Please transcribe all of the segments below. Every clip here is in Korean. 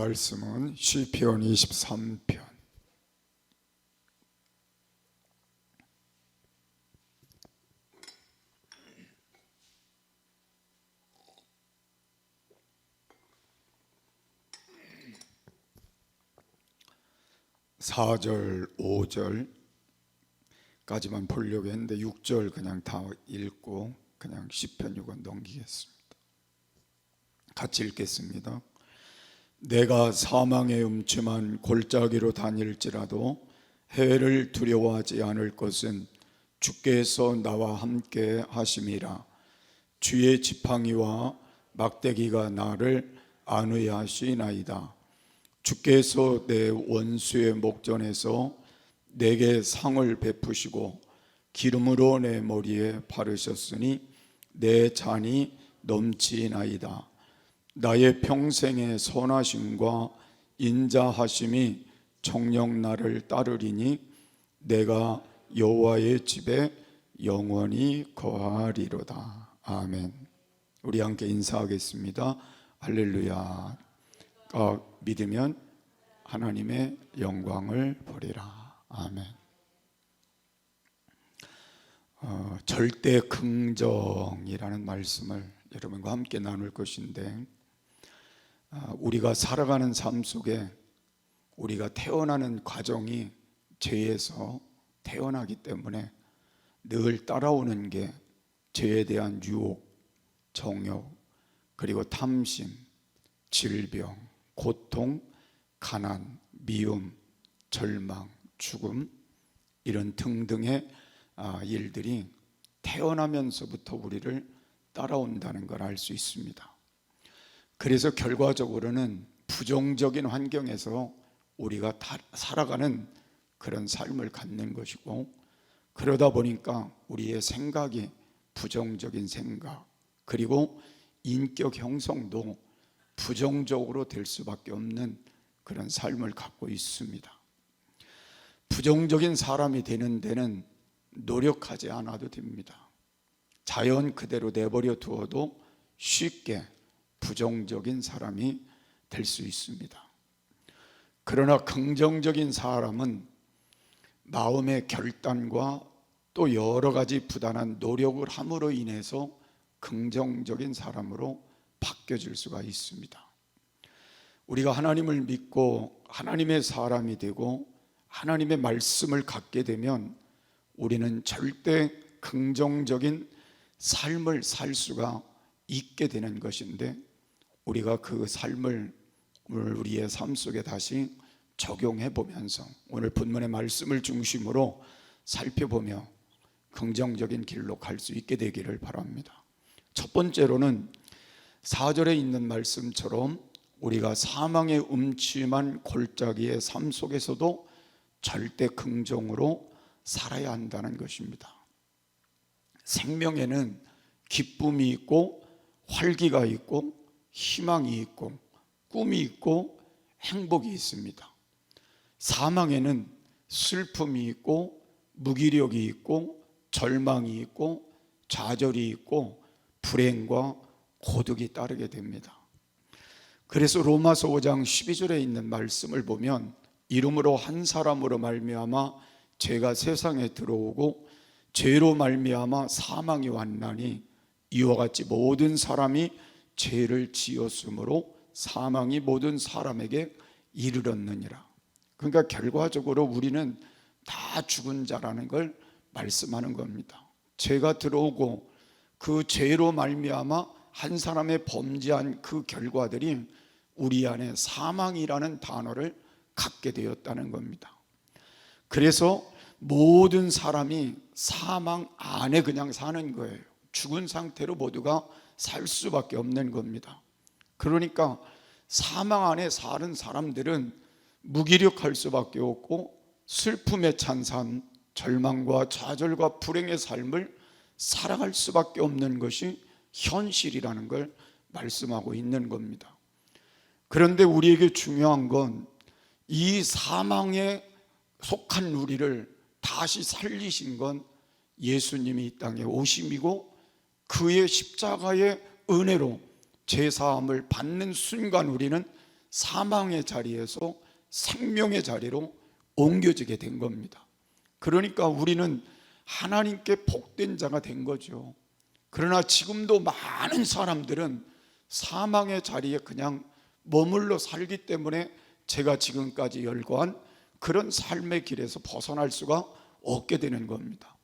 말씀은 시편 23편 4절 5절까지만 보려고 했는데 6절 그냥 다 읽고 그냥 시편 6은 넘기겠습니다. 같이 읽겠습니다. 내가 사망의 음침한 골짜기로 다닐지라도 해를 두려워하지 않을 것은 주께서 나와 함께 하심이라. 주의 지팡이와 막대기가 나를 안위하시나이다. 주께서 내 원수의 목전에서 내게 상을 베푸시고 기름으로 내 머리에 바르셨으니 내 잔이 넘치나이다. 나의 평생의 선하심과 인자하심이 정녕 나를 따르리니 내가 여호와의 집에 영원히 거하리로다. 아멘. 우리 함께 인사하겠습니다. 할렐루야. 믿으면 하나님의 영광을 보리라. 아멘. 절대 긍정이라는 말씀을 여러분과 함께 나눌 것인데, 우리가 살아가는 삶 속에 우리가 태어나는 과정이 죄에서 태어나기 때문에 늘 따라오는 게 죄에 대한 유혹, 정욕, 그리고 탐심, 질병, 고통, 가난, 미움, 절망, 죽음, 이런 등등의 일들이 태어나면서부터 우리를 따라온다는 걸 알 수 있습니다. 그래서 결과적으로는 부정적인 환경에서 우리가 살아가는 그런 삶을 갖는 것이고, 그러다 보니까 우리의 생각이 부정적인 생각, 그리고 인격 형성도 부정적으로 될 수밖에 없는 그런 삶을 갖고 있습니다. 부정적인 사람이 되는 데는 노력하지 않아도 됩니다. 자연 그대로 내버려 두어도 쉽게 부정적인 사람이 될 수 있습니다. 그러나 긍정적인 사람은 마음의 결단과 또 여러 가지 부단한 노력을 함으로 인해서 긍정적인 사람으로 바뀌어질 수가 있습니다. 우리가 하나님을 믿고 하나님의 사람이 되고 하나님의 말씀을 갖게 되면 우리는 절대 긍정적인 삶을 살 수가 있게 되는 것인데, 우리가 그 삶을 오늘 우리의 삶 속에 다시 적용해 보면서 오늘 본문의 말씀을 중심으로 살펴보며 긍정적인 길로 갈 수 있게 되기를 바랍니다. 첫 번째로는 4절에 있는 말씀처럼 우리가 사망의 음침한 골짜기의 삶 속에서도 절대 긍정으로 살아야 한다는 것입니다. 생명에는 기쁨이 있고 활기가 있고 희망이 있고 꿈이 있고 행복이 있습니다. 사망에는 슬픔이 있고 무기력이 있고 절망이 있고 좌절이 있고 불행과 고독이 따르게 됩니다. 그래서 로마서 5장 12절에 있는 말씀을 보면 이름으로 한 사람으로 말미암아 죄가 세상에 들어오고 죄로 말미암아 사망이 왔나니 이와 같이 모든 사람이 죄를 지었으므로 사망이 모든 사람에게 이르렀느니라. 그러니까 결과적으로 우리는 다 죽은 자라는 걸 말씀하는 겁니다. 죄가 들어오고 그 죄로 말미암아 한 사람의 범죄한 그 결과들이 우리 안에 사망이라는 단어를 갖게 되었다는 겁니다. 그래서 모든 사람이 사망 안에 그냥 사는 거예요. 죽은 상태로 모두가 살 수밖에 없는 겁니다. 그러니까 사망 안에 사는 사람들은 무기력할 수밖에 없고 슬픔에 찬 삶, 절망과 좌절과 불행의 삶을 살아갈 수밖에 없는 것이 현실이라는 걸 말씀하고 있는 겁니다. 그런데 우리에게 중요한 건 이 사망에 속한 우리를 다시 살리신 건 예수님이 이 땅에 오심이고, 그의 십자가의 은혜로 제사함을 받는 순간 우리는 사망의 자리에서 생명의 자리로 옮겨지게 된 겁니다. 그러니까 우리는 하나님께 복된 자가 된 거죠. 그러나 지금도 많은 사람들은 사망의 자리에 그냥 머물러 살기 때문에 제가 지금까지 열거한 그런 삶의 길에서 벗어날 수가 없게 되는 겁니다.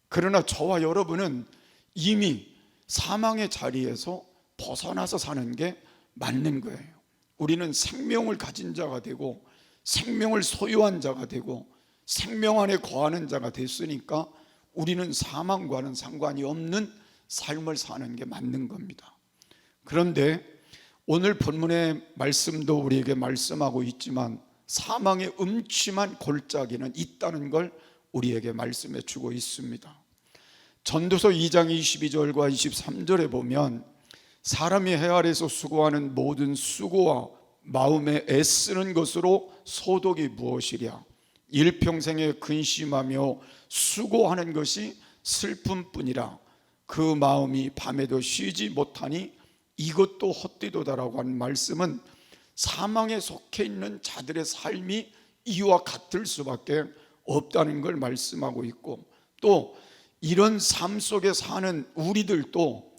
그러나 저와 여러분은 이미 사망의 자리에서 벗어나서 사는 게 맞는 거예요. 우리는 생명을 가진 자가 되고 생명을 소유한 자가 되고 생명 안에 거하는 자가 됐으니까 우리는 사망과는 상관이 없는 삶을 사는 게 맞는 겁니다. 그런데 오늘 본문의 말씀도 우리에게 말씀하고 있지만 사망의 음침한 골짜기는 있다는 걸 우리에게 말씀해 주고 있습니다. 전도서 2장 22절과 23절에 보면 사람이 해 아래서 수고하는 모든 수고와 마음에 애쓰는 것으로 소득이 무엇이랴. 일평생에 근심하며 수고하는 것이 슬픔뿐이라. 그 마음이 밤에도 쉬지 못하니 이것도 헛되도다라고 하는 말씀은 사망에 속해 있는 자들의 삶이 이와 같을 수밖에 없다는 걸 말씀하고 있고, 또 이런 삶 속에 사는 우리들도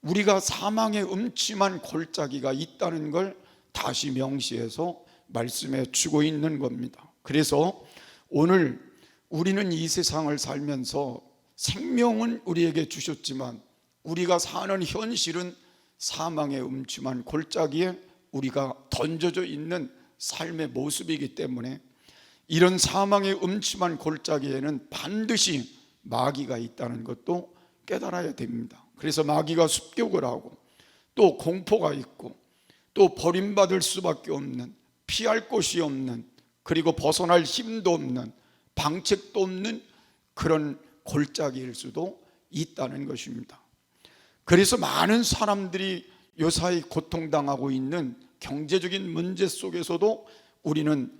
우리가 사망의 음침한 골짜기가 있다는 걸 다시 명시해서 말씀해 주고 있는 겁니다. 그래서 오늘 우리는 이 세상을 살면서 생명은 우리에게 주셨지만 우리가 사는 현실은 사망의 음침한 골짜기에 우리가 던져져 있는 삶의 모습이기 때문에 이런 사망의 음침한 골짜기에는 반드시 마귀가 있다는 것도 깨달아야 됩니다. 그래서 마귀가 습격을 하고 또 공포가 있고 또 버림받을 수밖에 없는, 피할 곳이 없는, 그리고 벗어날 힘도 없는, 방책도 없는 그런 골짜기일 수도 있다는 것입니다. 그래서 많은 사람들이 요사이 고통당하고 있는 경제적인 문제 속에서도 우리는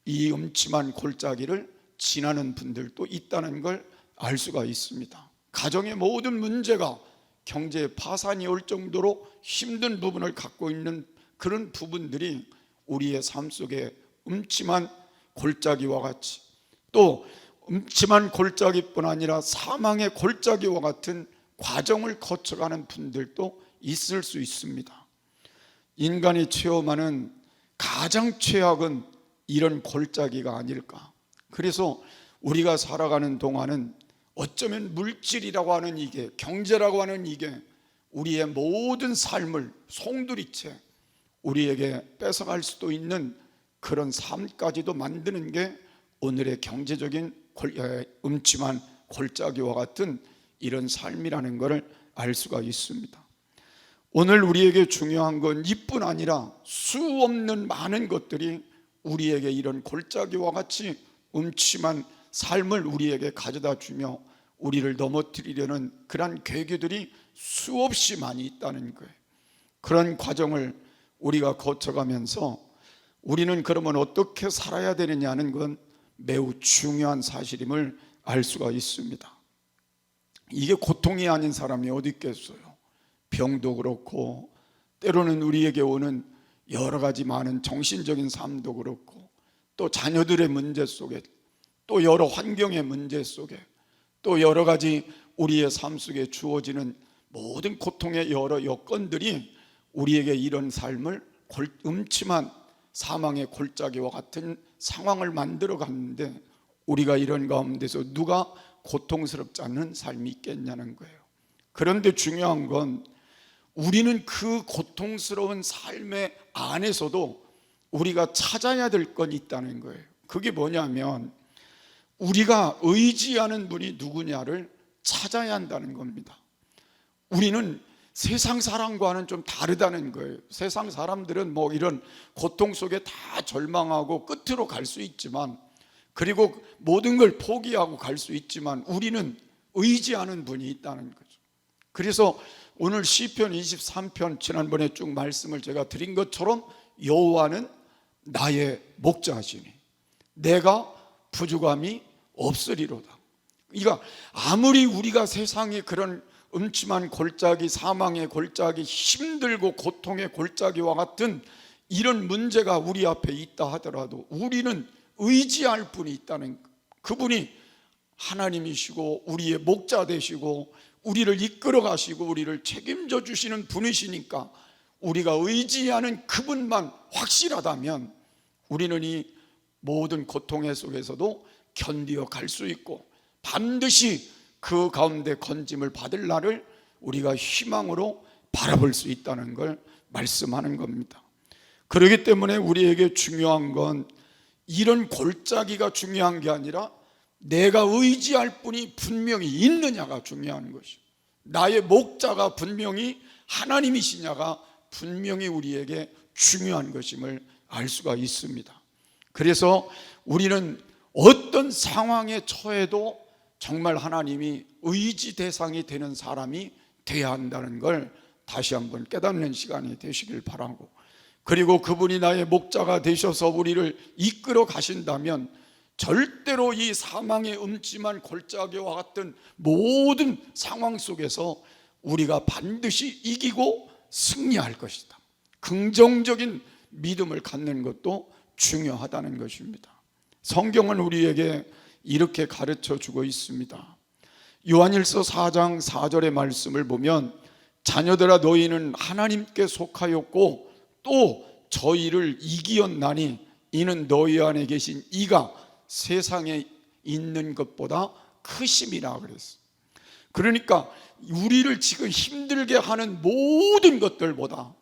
이 음침한 골짜기를 지나는 분들도 있다는 걸 알 수가 있습니다. 가정의 모든 문제가 경제에 파산이 올 정도로 힘든 부분을 갖고 있는 그런 부분들이 우리의 삶 속에 음침한 골짜기와 같이, 또 음침한 골짜기뿐 아니라 사망의 골짜기와 같은 과정을 거쳐가는 분들도 있을 수 있습니다. 인간이 체험하는 가장 최악은 이런 골짜기가 아닐까. 그래서 우리가 살아가는 동안은 어쩌면 물질이라고 하는 이게, 경제라고 하는 이게 우리의 모든 삶을 송두리째 우리에게 뺏어갈 수도 있는 그런 삶까지도 만드는 게 오늘의 경제적인 음침한 골짜기와 같은 이런 삶이라는 것을 알 수가 있습니다. 오늘 우리에게 중요한 건 이뿐 아니라 수 없는 많은 것들이 우리에게 이런 골짜기와 같이 음침한 삶을 우리에게 가져다 주며 우리를 넘어뜨리려는 그런 계기들이 수없이 많이 있다는 거예요. 그런 과정을 우리가 거쳐가면서 우리는 그러면 어떻게 살아야 되느냐는 건 매우 중요한 사실임을 알 수가 있습니다. 이게 고통이 아닌 사람이 어디 있겠어요. 병도 그렇고 때로는 우리에게 오는 여러 가지 많은 정신적인 삶도 그렇고 또 자녀들의 문제 속에 또 여러 환경의 문제 속에 또 여러 가지 우리의 삶 속에 주어지는 모든 고통의 여러 여건들이 우리에게 이런 삶을 음침한 사망의 골짜기와 같은 상황을 만들어 갔는데 우리가 이런 가운데서 누가 고통스럽지 않은 삶이 있겠냐는 거예요. 그런데 중요한 건 우리는 그 고통스러운 삶의 안에서도 우리가 찾아야 될 건 있다는 거예요. 그게 뭐냐면 우리가 의지하는 분이 누구냐를 찾아야 한다는 겁니다. 우리는 세상 사람과는 좀 다르다는 거예요. 세상 사람들은 뭐 이런 고통 속에 다 절망하고 끝으로 갈 수 있지만, 그리고 모든 걸 포기하고 갈 수 있지만 우리는 의지하는 분이 있다는 거죠. 그래서 오늘 시편 23편 지난번에 쭉 말씀을 제가 드린 것처럼 여호와는 나의 목자시니 내가 부족함이 없으리로다. 그러니까 아무리 우리가 세상에 그런 음침한 골짜기, 사망의 골짜기, 힘들고 고통의 골짜기와 같은 이런 문제가 우리 앞에 있다 하더라도 우리는 의지할 분이 있다는, 그분이 하나님이시고 우리의 목자 되시고 우리를 이끌어 가시고 우리를 책임져 주시는 분이시니까 우리가 의지하는 그분만 확실하다면 우리는 이 모든 고통의 속에서도 견디어 갈 수 있고 반드시 그 가운데 건짐을 받을 날을 우리가 희망으로 바라볼 수 있다는 걸 말씀하는 겁니다. 그렇기 때문에 우리에게 중요한 건 이런 골짜기가 중요한 게 아니라 내가 의지할 분이 분명히 있느냐가 중요한 것이고, 나의 목자가 분명히 하나님이시냐가 분명히 우리에게 중요한 것임을 알 수가 있습니다. 그래서 우리는 어떤 상황에 처해도 정말 하나님이 의지 대상이 되는 사람이 되어야 한다는 걸 다시 한번 깨닫는 시간이 되시길 바라고, 그리고 그분이 나의 목자가 되셔서 우리를 이끌어 가신다면 절대로 이 사망의 음침한 골짜기와 같은 모든 상황 속에서 우리가 반드시 이기고 승리할 것이다. 긍정적인 믿음을 갖는 것도 중요하다는 것입니다. 성경은 우리에게 이렇게 가르쳐 주고 있습니다. 요한일서 4장 4절의 말씀을 보면 자녀들아 너희는 하나님께 속하였고 또 저희를 이기었나니 이는 너희 안에 계신 이가 세상에 있는 것보다 크심이라 그랬어요. 그러니까 우리를 지금 힘들게 하는 모든 것들보다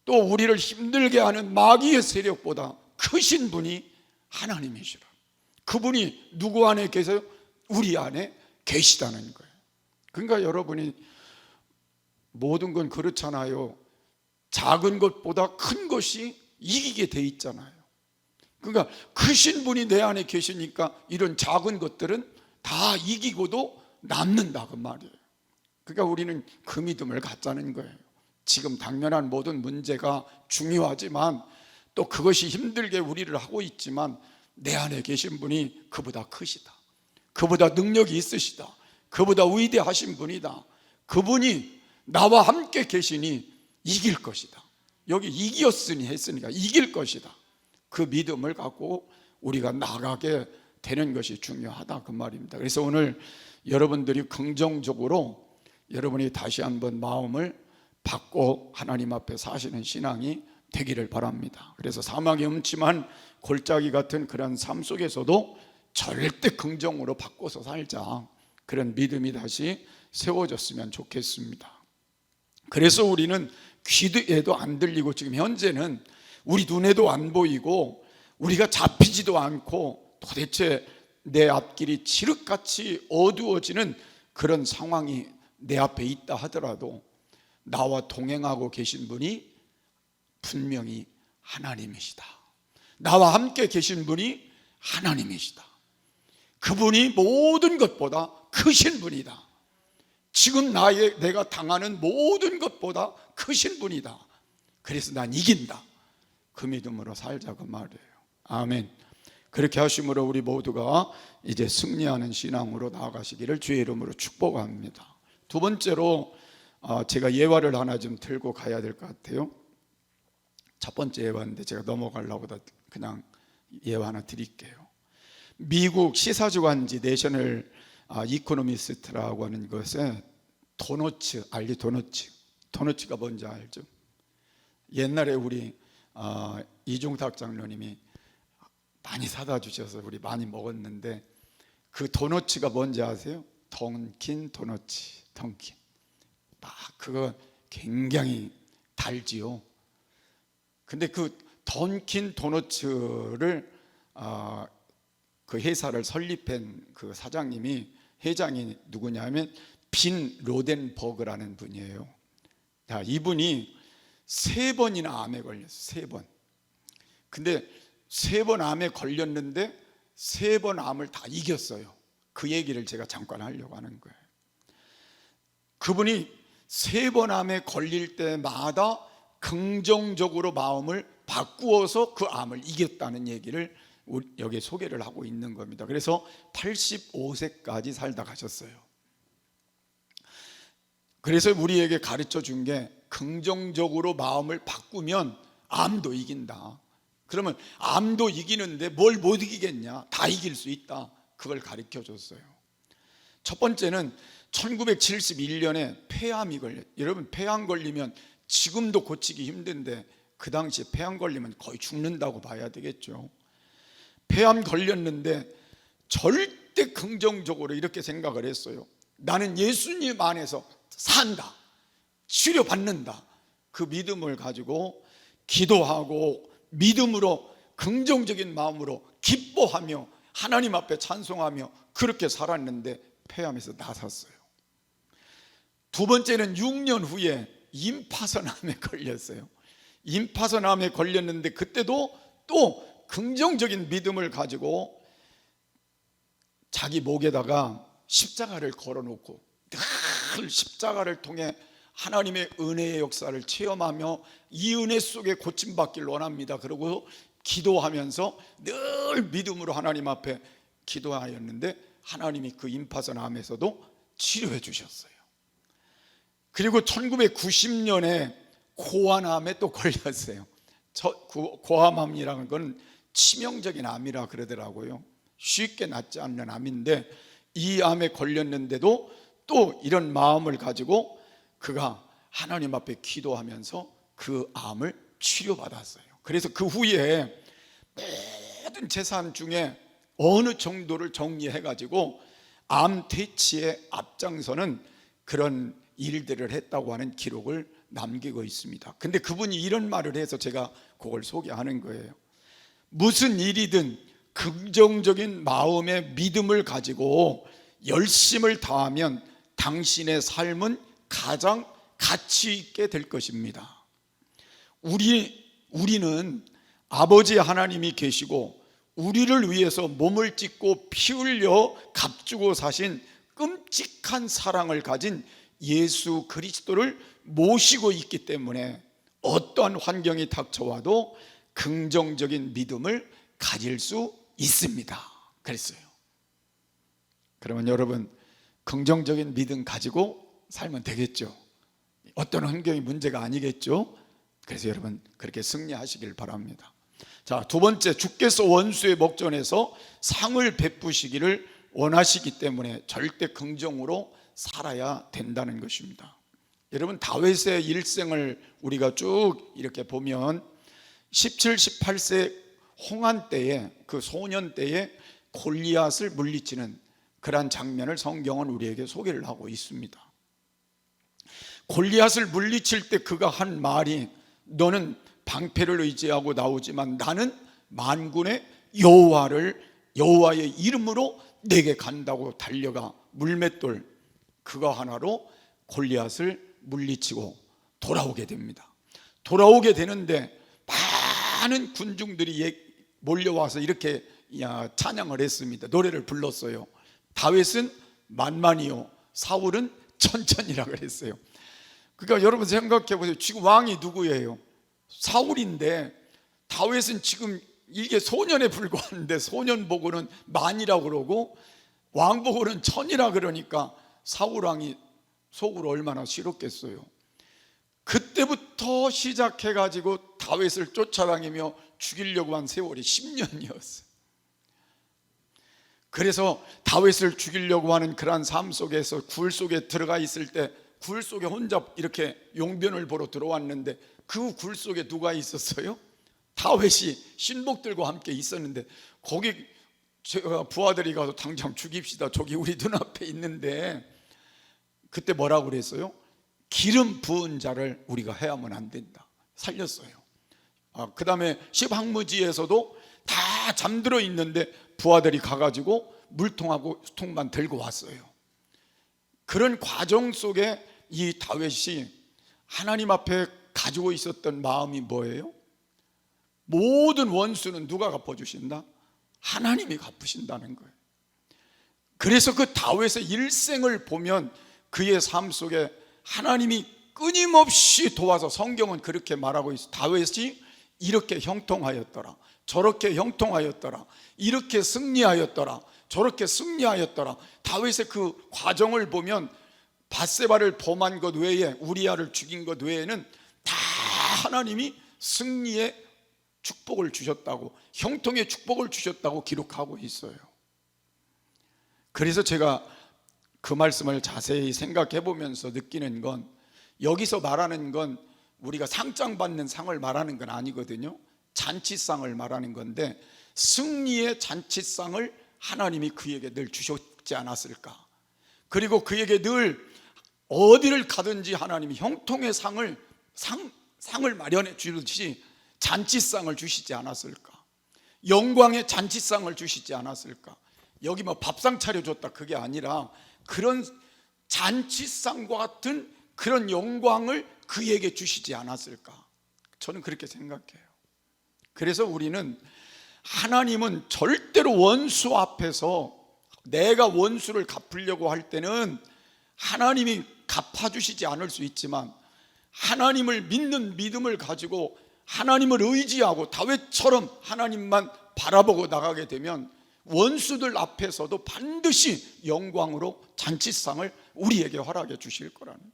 또 우리를 힘들게 하는 마귀의 세력보다 크신 분이 하나님이시라. 그분이 누구 안에 계세요? 우리 안에 계시다는 거예요. 그러니까 여러분이 모든 건 그렇잖아요. 작은 것보다 큰 것이 이기게 돼 있잖아요. 그러니까 크신 분이 내 안에 계시니까 이런 작은 것들은 다 이기고도 남는다 그 말이에요. 그러니까 우리는 그 믿음을 갖자는 거예요. 지금 당면한 모든 문제가 중요하지만 또 그것이 힘들게 우리를 하고 있지만 내 안에 계신 분이 그보다 크시다, 그보다 능력이 있으시다, 그보다 위대하신 분이다, 그분이 나와 함께 계시니 이길 것이다, 여기 이겼으니 했으니까 이길 것이다, 그 믿음을 갖고 우리가 나가게 되는 것이 중요하다 그 말입니다. 그래서 오늘 여러분들이 긍정적으로 여러분이 다시 한번 마음을 받고 하나님 앞에 사시는 신앙이 되기를 바랍니다. 그래서 사망의 음침한 골짜기 같은 그런 삶 속에서도 절대 긍정으로 바꿔서 살자, 그런 믿음이 다시 세워졌으면 좋겠습니다. 그래서 우리는 귀에도 안 들리고 지금 현재는 우리 눈에도 안 보이고 우리가 잡히지도 않고 도대체 내 앞길이 칠흑같이 어두워지는 그런 상황이 내 앞에 있다 하더라도 나와 동행하고 계신 분이 분명히 하나님이시다, 나와 함께 계신 분이 하나님이시다, 그분이 모든 것보다 크신 분이다, 지금 내가 당하는 모든 것보다 크신 분이다, 그래서 난 이긴다, 그 믿음으로 살자 그 말이에요. 아멘. 그렇게 하심으로 우리 모두가 이제 승리하는 신앙으로 나아가시기를 주의 이름으로 축복합니다. 두 번째로 제가 예화를 하나 좀 들고 가야 될 것 같아요. 첫 번째 예화인데 제가 넘어가려고 그냥 예화 하나 드릴게요. 미국 시사주간지 내셔널 이코노미스트라고 하는 것에 도너츠, 알리 도너츠, 도너츠가 뭔지 알죠? 옛날에 우리 이종탁 장로님이 많이 사다 주셔서 우리 많이 먹었는데 그 도너츠가 뭔지 아세요? 던킨 도너츠, 던킨. 막 그거 굉장히 달지요. 근데 그 던킨 도너츠를 그 회사를 설립한 그 사장님이, 회장이 누구냐면 빈 로덴버그라는 분이에요. 자, 이분이 3번이나 암에 걸렸어요. 3번. 근데 3번 암에 걸렸는데 3번 암을 다 이겼어요. 그 얘기를 제가 잠깐 하려고 하는 거예요. 그분이 3번 암에 걸릴 때마다 긍정적으로 마음을 바꾸어서 그 암을 이겼다는 얘기를 여기 소개를 하고 있는 겁니다. 그래서 85세까지 살다 가셨어요. 그래서 우리에게 가르쳐 준 게 긍정적으로 마음을 바꾸면 암도 이긴다. 그러면 암도 이기는데 뭘 못 이기겠냐? 다 이길 수 있다. 그걸 가르쳐 줬어요. 첫 번째는 1971년에 폐암이 걸려요. 여러분, 폐암 걸리면 지금도 고치기 힘든데 그 당시에 폐암 걸리면 거의 죽는다고 봐야 되겠죠. 폐암 걸렸는데 절대 긍정적으로 이렇게 생각을 했어요. 나는 예수님 안에서 산다, 치료받는다. 그 믿음을 가지고 기도하고 믿음으로 긍정적인 마음으로 기뻐하며 하나님 앞에 찬송하며 그렇게 살았는데 폐암에서 나섰어요. 두 번째는 6년 후에 임파선암에 걸렸어요. 임파선암에 걸렸는데 그때도 또 긍정적인 믿음을 가지고 자기 목에다가 십자가를 걸어놓고 늘 십자가를 통해 하나님의 은혜의 역사를 체험하며 이 은혜 속에 고침받기를 원합니다. 그러고 기도하면서 늘 믿음으로 하나님 앞에 기도하였는데 하나님이 그 임파선암에서도 치료해 주셨어요. 그리고 1990년에 고환암에 또 걸렸어요. 고환암이라는 건 치명적인 암이라 그러더라고요. 쉽게 낫지 않는 암인데 이 암에 걸렸는데도 또 이런 마음을 가지고 그가 하나님 앞에 기도하면서 그 암을 치료받았어요. 그래서 그 후에 모든 재산 중에 어느 정도를 정리해가지고 암 퇴치에 앞장서는 그런 일들을 했다고 하는 기록을 남기고 있습니다. 근데 그분이 이런 말을 해서 제가 그걸 소개하는 거예요. 무슨 일이든 긍정적인 마음의 믿음을 가지고 열심을 다하면 당신의 삶은 가장 가치 있게 될 것입니다. 우리는 아버지 하나님이 계시고 우리를 위해서 몸을 찢고 피 흘려 값주고 사신 끔찍한 사랑을 가진 예수 그리스도를 모시고 있기 때문에 어떠한 환경이 닥쳐와도 긍정적인 믿음을 가질 수 있습니다. 그랬어요. 그러면 여러분, 긍정적인 믿음 가지고 살면 되겠죠. 어떤 환경이 문제가 아니겠죠. 그래서 여러분 그렇게 승리하시길 바랍니다. 자, 두 번째, 주께서 원수의 목전에서 상을 베푸시기를 원하시기 때문에 절대 긍정으로 살아야 된다는 것입니다. 여러분, 다윗의 일생을 우리가 쭉 이렇게 보면 17, 18세 홍한 때에, 그 소년 때에 골리앗을 물리치는 그러한 장면을 성경은 우리에게 소개를 하고 있습니다. 골리앗을 물리칠 때 그가 한 말이, 너는 방패를 의지하고 나오지만 나는 만군의 여호와의 이름으로 내게 간다고 달려가 물맷돌 그거 하나로 골리앗을 물리치고 돌아오게 됩니다. 돌아오게 되는데 많은 군중들이 몰려와서 이렇게 찬양을 했습니다. 노래를 불렀어요. 다윗은 만만이요 사울은 천천히라 그랬어요. 그러니까 여러분 생각해 보세요. 지금 왕이 누구예요? 사울인데 다윗은 지금 이게 소년에 불과한데 소년 보고는 만이라고 그러고 왕 보고는 천이라 그러니까 사울 왕이 속으로 얼마나 싫었겠어요. 그때부터 시작해가지고 다윗을 쫓아다니며 죽이려고 한 세월이 10년이었어요. 그래서 다윗을 죽이려고 하는 그러한 삶 속에서 굴 속에 들어가 있을 때 굴 속에 혼자 이렇게 용변을 보러 들어왔는데 그 굴 속에 누가 있었어요? 다윗이 신복들과 함께 있었는데 거기 제가 부하들이 가서 당장 죽입시다, 저기 우리 눈앞에 있는데, 그때 뭐라고 그랬어요? 기름 부은 자를 우리가 해하면 안 된다. 살렸어요. 그 다음에 십항무지에서도 다 잠들어 있는데 부하들이 가가지고 물통하고 수통만 들고 왔어요. 그런 과정 속에 이 다윗이 하나님 앞에 가지고 있었던 마음이 뭐예요? 모든 원수는 누가 갚아주신다? 하나님이 갚으신다는 거예요. 그래서 그 다윗의 일생을 보면 그의 삶 속에 하나님이 끊임없이 도와서, 성경은 그렇게 말하고 있어요. 다윗이 이렇게 형통하였더라, 저렇게 형통하였더라, 이렇게 승리하였더라, 저렇게 승리하였더라. 다윗의 그 과정을 보면 밧세바를 범한 것 외에, 우리아를 죽인 것 외에는 다 하나님이 승리의 축복을 주셨다고, 형통의 축복을 주셨다고 기록하고 있어요. 그래서 제가 그 말씀을 자세히 생각해 보면서 느끼는 건, 여기서 말하는 건 우리가 상장 받는 상을 말하는 건 아니거든요. 잔치상을 말하는 건데, 승리의 잔치상을 하나님이 그에게 늘 주셨지 않았을까. 그리고 그에게 늘 어디를 가든지 하나님이 형통의 상을 마련해 주듯이 잔치상을 주시지 않았을까. 영광의 잔치상을 주시지 않았을까. 여기 뭐 밥상 차려줬다 그게 아니라 그런 잔치상과 같은 그런 영광을 그에게 주시지 않았을까. 저는 그렇게 생각해요. 그래서 우리는, 하나님은 절대로 원수 앞에서 내가 원수를 갚으려고 할 때는 하나님이 갚아주시지 않을 수 있지만, 하나님을 믿는 믿음을 가지고 하나님을 의지하고 다윗처럼 하나님만 바라보고 나가게 되면 원수들 앞에서도 반드시 영광으로 잔치상을 우리에게 허락해 주실 거라는 거예요.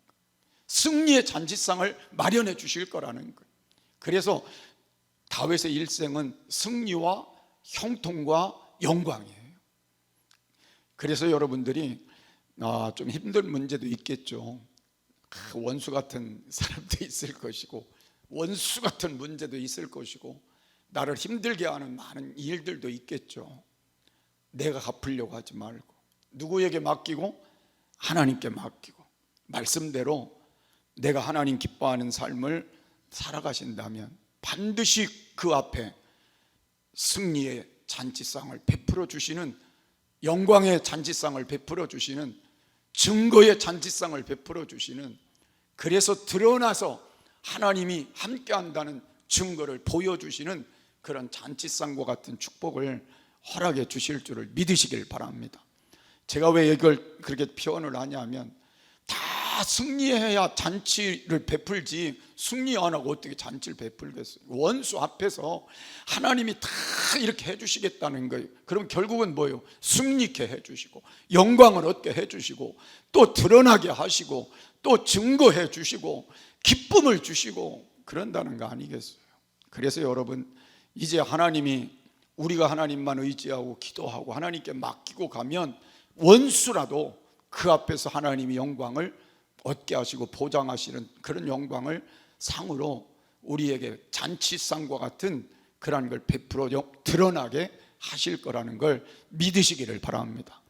승리의 잔치상을 마련해 주실 거라는 거예요. 그래서 다윗의 일생은 승리와 형통과 영광이에요. 그래서 여러분들이 좀 힘든 문제도 있겠죠. 원수 같은 사람도 있을 것이고, 원수 같은 문제도 있을 것이고, 나를 힘들게 하는 많은 일들도 있겠죠. 내가 갚으려고 하지 말고 누구에게 맡기고? 하나님께 맡기고, 말씀대로 내가 하나님 기뻐하는 삶을 살아가신다면 반드시 그 앞에 승리의 잔치상을 베풀어 주시는, 영광의 잔치상을 베풀어 주시는, 증거의 잔치상을 베풀어 주시는, 그래서 드러나서 하나님이 함께한다는 증거를 보여주시는 그런 잔치상과 같은 축복을 허락해 주실 줄을 믿으시길 바랍니다. 제가 왜 이걸 그렇게 표현을 하냐면, 다 승리해야 잔치를 베풀지 승리 안 하고 어떻게 잔치를 베풀겠어요. 원수 앞에서 하나님이 다 이렇게 해주시겠다는 거예요. 그럼 결국은 뭐예요? 승리케 해주시고, 영광을 얻게 해주시고, 또 드러나게 하시고, 또 증거해 주시고, 기쁨을 주시고 그런다는 거 아니겠어요. 그래서 여러분, 이제 하나님이, 우리가 하나님만 의지하고 기도하고 하나님께 맡기고 가면 원수라도 그 앞에서 하나님이 영광을 얻게 하시고 보장하시는 그런 영광을 상으로 우리에게 잔치상과 같은 그런 걸 베풀어 드러나게 하실 거라는 걸 믿으시기를 바랍니다.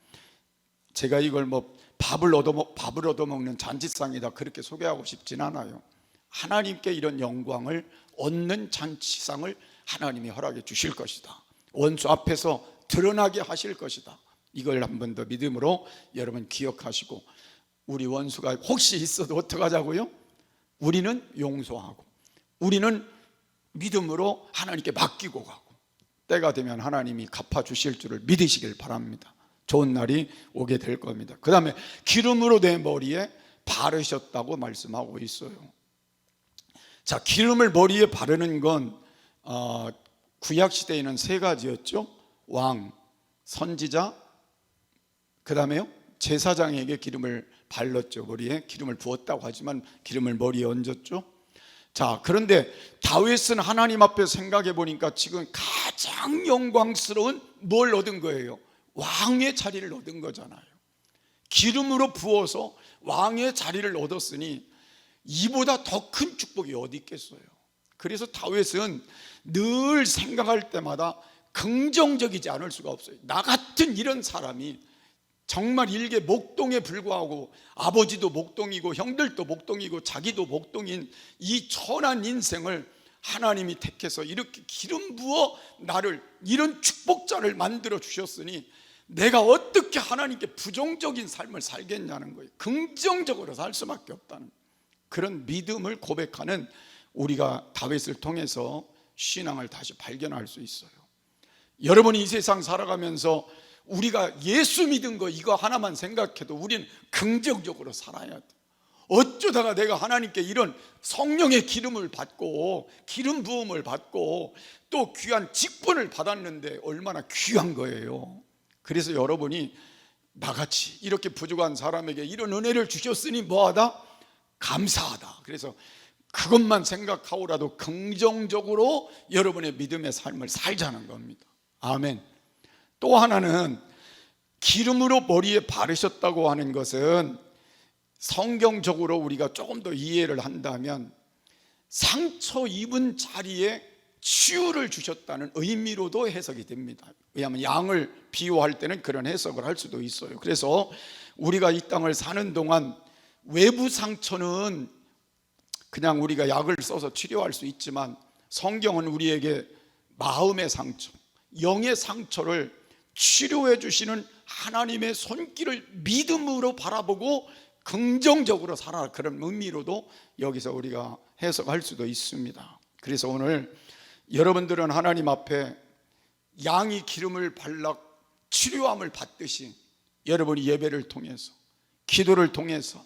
제가 이걸 뭐 밥을 얻어먹는 잔치상이다 그렇게 소개하고 싶진 않아요. 하나님께 이런 영광을 얻는 잔치상을 하나님이 허락해 주실 것이다. 원수 앞에서 드러나게 하실 것이다. 이걸 한 번 더 믿음으로 여러분 기억하시고, 우리 원수가 혹시 있어도 어떡하자고요? 우리는 용서하고, 우리는 믿음으로 하나님께 맡기고 가고, 때가 되면 하나님이 갚아주실 줄을 믿으시길 바랍니다. 좋은 날이 오게 될 겁니다. 그 다음에 기름으로 내 머리에 바르셨다고 말씀하고 있어요. 자, 기름을 머리에 바르는 건 구약시대에는 세 가지였죠. 왕, 선지자, 그 다음에요 제사장에게 기름을 발랐죠. 머리에 기름을 부었다고 하지만 기름을 머리에 얹었죠. 자, 그런데 다윗은 하나님 앞에 생각해 보니까 지금 가장 영광스러운 뭘 얻은 거예요? 왕의 자리를 얻은 거잖아요. 기름으로 부어서 왕의 자리를 얻었으니 이보다 더 큰 축복이 어디 있겠어요. 그래서 다윗은 늘 생각할 때마다 긍정적이지 않을 수가 없어요. 나 같은 이런 사람이 정말 일개 목동에 불과하고, 아버지도 목동이고 형들도 목동이고 자기도 목동인 이 천한 인생을 하나님이 택해서 이렇게 기름 부어 나를 이런 축복자를 만들어 주셨으니 내가 어떻게 하나님께 부정적인 삶을 살겠냐는 거예요. 긍정적으로 살 수밖에 없다는 그런 믿음을 고백하는 우리가 다윗을 통해서 신앙을 다시 발견할 수 있어요. 여러분이 이 세상 살아가면서 우리가 예수 믿은 거 이거 하나만 생각해도 우리는 긍정적으로 살아야 돼. 어쩌다가 내가 하나님께 이런 성령의 기름을 받고 기름 부음을 받고 또 귀한 직분을 받았는데 얼마나 귀한 거예요. 그래서 여러분이 나같이 이렇게 부족한 사람에게 이런 은혜를 주셨으니 뭐하다? 감사하다. 그래서 그것만 생각하고라도 긍정적으로 여러분의 믿음의 삶을 살자는 겁니다. 아멘. 또 하나는 기름으로 머리에 바르셨다고 하는 것은 성경적으로 우리가 조금 더 이해를 한다면 상처 입은 자리에 치유를 주셨다는 의미로도 해석이 됩니다. 왜냐하면 양을 비유할 때는 그런 해석을 할 수도 있어요. 그래서 우리가 이 땅을 사는 동안 외부 상처는 그냥 우리가 약을 써서 치료할 수 있지만 성경은 우리에게 마음의 상처, 영의 상처를 치료해 주시는 하나님의 손길을 믿음으로 바라보고 긍정적으로 살아라, 그런 의미로도 여기서 우리가 해석할 수도 있습니다. 그래서 오늘 여러분들은 하나님 앞에 양이 기름을 발라 치료함을 받듯이 여러분이 예배를 통해서, 기도를 통해서,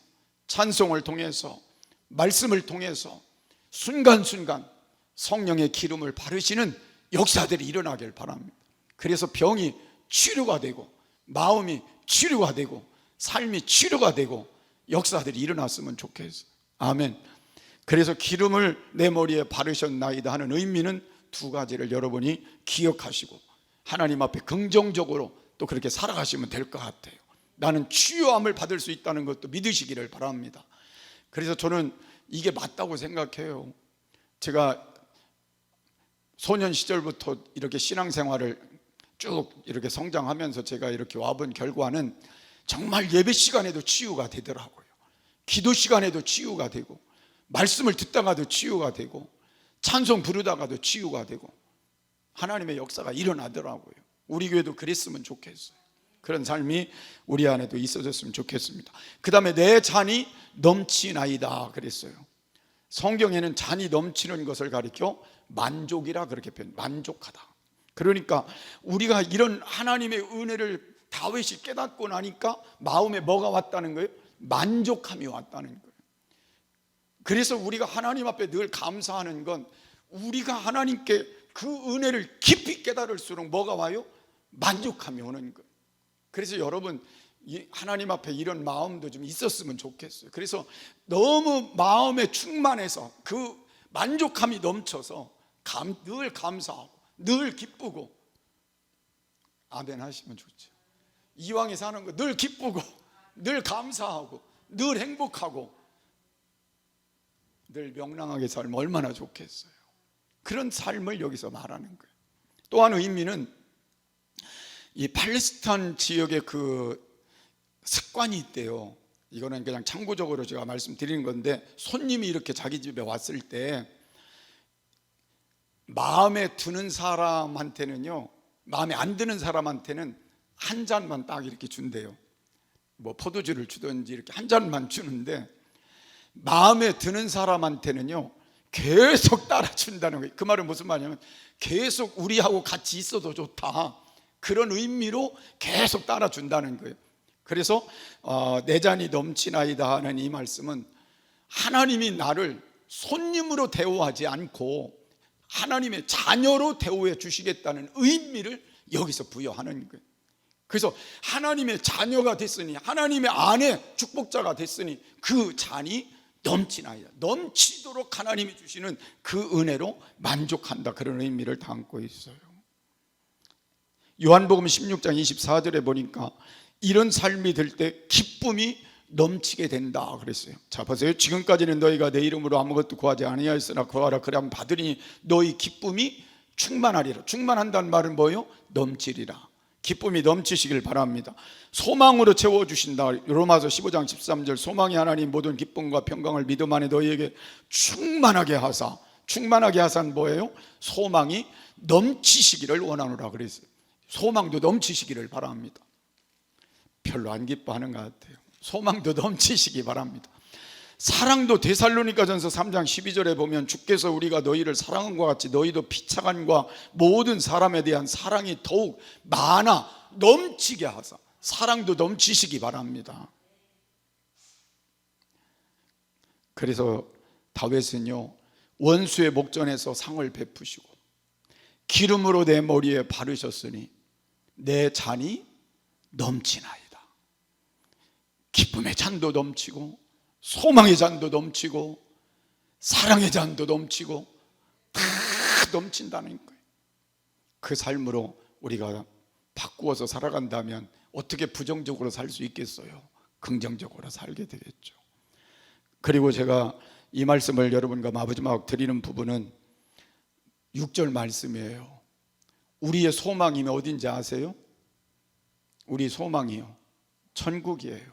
찬송을 통해서, 말씀을 통해서 순간순간 성령의 기름을 바르시는 역사들이 일어나길 바랍니다. 그래서 병이 치료가 되고 마음이 치료가 되고 삶이 치료가 되고 역사들이 일어났으면 좋겠어요. 아멘. 그래서 기름을 내 머리에 바르셨나이다 하는 의미는 두 가지를 여러분이 기억하시고 하나님 앞에 긍정적으로 또 그렇게 살아가시면 될 것 같아요. 나는 치유함을 받을 수 있다는 것도 믿으시기를 바랍니다. 그래서 저는 이게 맞다고 생각해요. 제가 소년 시절부터 이렇게 신앙생활을 쭉 이렇게 성장하면서 제가 이렇게 와본 결과는 정말 예배 시간에도 치유가 되더라고요. 기도 시간에도 치유가 되고 말씀을 듣다가도 치유가 되고 찬송 부르다가도 치유가 되고 하나님의 역사가 일어나더라고요. 우리 교회도 그랬으면 좋겠어요. 그런 삶이 우리 안에도 있어졌으면 좋겠습니다. 그 다음에 내 잔이 넘치나이다 그랬어요. 성경에는 잔이 넘치는 것을 가리켜 만족이라 그렇게 표현, 만족하다. 그러니까 우리가 이런 하나님의 은혜를 다윗이 깨닫고 나니까 마음에 뭐가 왔다는 거예요? 만족함이 왔다는 거예요. 그래서 우리가 하나님 앞에 늘 감사하는 건 우리가 하나님께 그 은혜를 깊이 깨달을수록 뭐가 와요? 만족함이 오는 거예요. 그래서 여러분 하나님 앞에 이런 마음도 좀 있었으면 좋겠어요. 그래서 너무 마음에 충만해서 그 만족함이 넘쳐서 늘 감사하고 늘 기쁘고 아멘 하시면 좋죠. 이왕에 사는 거 늘 기쁘고 늘 감사하고 늘 행복하고 늘 명랑하게 살면 얼마나 좋겠어요. 그런 삶을 여기서 말하는 거예요. 또한 의미는 이 팔레스타인 지역의 그 습관이 있대요. 이거는 그냥 참고적으로 제가 말씀드리는 건데 손님이 이렇게 자기 집에 왔을 때 마음에 드는 사람한테는요, 마음에 안 드는 사람한테는 한 잔만 딱 이렇게 준대요. 뭐 포도주를 주든지 이렇게 한 잔만 주는데 마음에 드는 사람한테는요 계속 따라준다는 거예요. 그 말은 무슨 말이냐면 계속 우리하고 같이 있어도 좋다, 그런 의미로 계속 따라준다는 거예요. 그래서 내 잔이 넘치나이다 하는 이 말씀은 하나님이 나를 손님으로 대우하지 않고 하나님의 자녀로 대우해 주시겠다는 의미를 여기서 부여하는 거예요. 그래서 하나님의 자녀가 됐으니, 하나님의 아내 축복자가 됐으니 그 잔이 넘치나이다, 넘치도록 하나님이 주시는 그 은혜로 만족한다, 그런 의미를 담고 있어요. 요한복음 16장 24절에 보니까 이런 삶이 될 때 기쁨이 넘치게 된다 그랬어요. 자 보세요. 지금까지는 너희가 내 이름으로 아무것도 구하지 아니하였으나 구하라 그러면 받으리니 너희 기쁨이 충만하리라. 충만한다는 말은 뭐예요? 넘치리라. 기쁨이 넘치시길 바랍니다. 소망으로 채워주신다. 로마서 15장 13절 소망이 하나님 모든 기쁨과 평강을 믿음 안에 너희에게 충만하게 하사. 충만하게 하사는 뭐예요? 소망이 넘치시기를 원하노라 그랬어요. 소망도 넘치시기를 바랍니다. 별로 안 기뻐하는 것 같아요. 소망도 넘치시기 바랍니다. 사랑도 데살로니가전서 3장 12절에 보면 주께서 우리가 너희를 사랑한 것 같이 너희도 피차간과 모든 사람에 대한 사랑이 더욱 많아 넘치게 하사. 사랑도 넘치시기 바랍니다. 그래서 다윗은요 원수의 목전에서 상을 베푸시고 기름으로 내 머리에 바르셨으니 내 잔이 넘치나이다. 기쁨의 잔도 넘치고 소망의 잔도 넘치고 사랑의 잔도 넘치고 다 넘친다는 거예요. 그 삶으로 우리가 바꾸어서 살아간다면 어떻게 부정적으로 살 수 있겠어요? 긍정적으로 살게 되겠죠. 그리고 제가 이 말씀을 여러분과 마지막 드리는 부분은 6절 말씀이에요. 우리의 소망이 어딘지 아세요? 우리 소망이요, 천국이에요.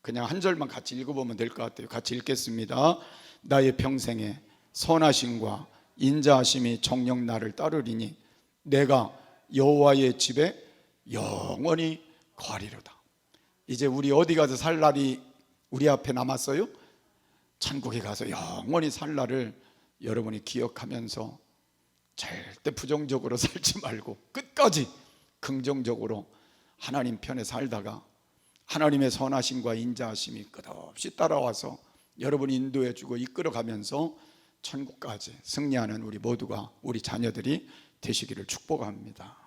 그냥 한 절만 같이 읽어보면 될 것 같아요. 같이 읽겠습니다. 나의 평생에 선하심과 인자하심이 정녕 나를 따르리니 내가 여호와의 집에 영원히 거하리로다. 이제 우리 어디 가서 살 날이 우리 앞에 남았어요? 천국에 가서 영원히 살 날을 여러분이 기억하면서 절대 부정적으로 살지 말고 끝까지 긍정적으로 하나님 편에 살다가 하나님의 선하심과 인자하심이 끝없이 따라와서 여러분이 인도해주고 이끌어가면서 천국까지 승리하는 우리 모두가, 우리 자녀들이 되시기를 축복합니다.